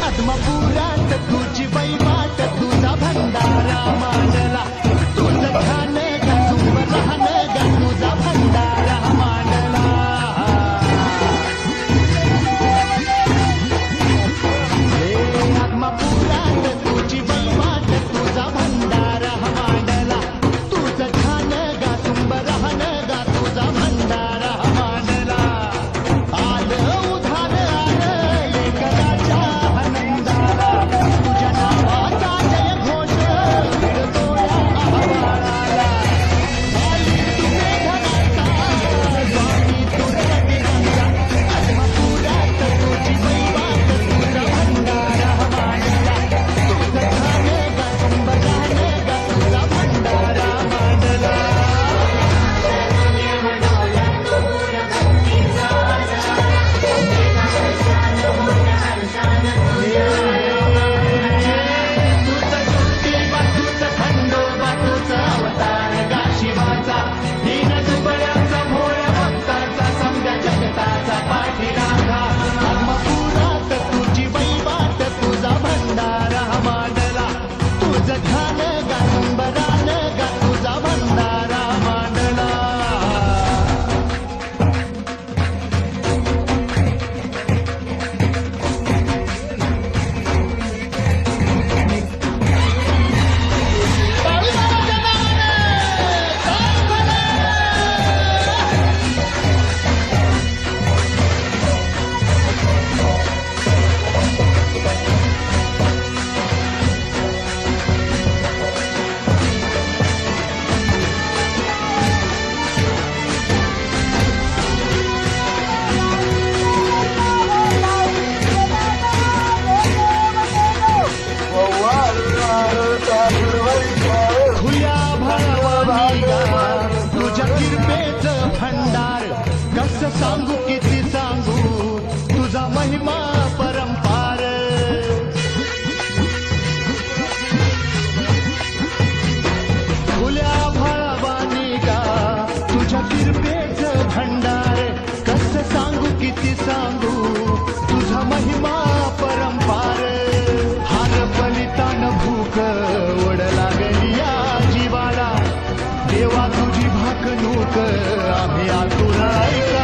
आत्मपुरात तुझी बैवाट तुझा भंडारा मांडला तुझं छान गंजूम लहान तुझा भंडारा मांडला आत्मपुरात तुझी बैवाट तुझा भंडारा मांडला तुझं छान गंजूम लहान तुझा भंडारा मांडला आलं उधार आलं एकदाच्या तुझ्या नावाचा जय घोष फिरतोया आभाळाला आली तुझे घराचा स्वामी दुर्गतीचा आत्मपुरात तुझी बैवाट तुझा भंडारा मांडला तुझं छान गंजूम लहान तुझा भंडारा मांडला तुझी बैवाट तुझा भंडारा मांडला तुझं छान गंजूम तुझा भंडारा मांडला खुल्या भावानीगा तुझ्या किरपेचं भंडार कसं सांगू किती सांगू तुझा महिमा परंपार खुल्या भावानीगा तुझ्या किरपेचं भंडार कसं सांगू किती सांगू तुझा महिमा परंपार हार बलिदान भूक ओढ लागली या जीवाला देवा तुझी भाकणूक आम्ही आतुर ऐका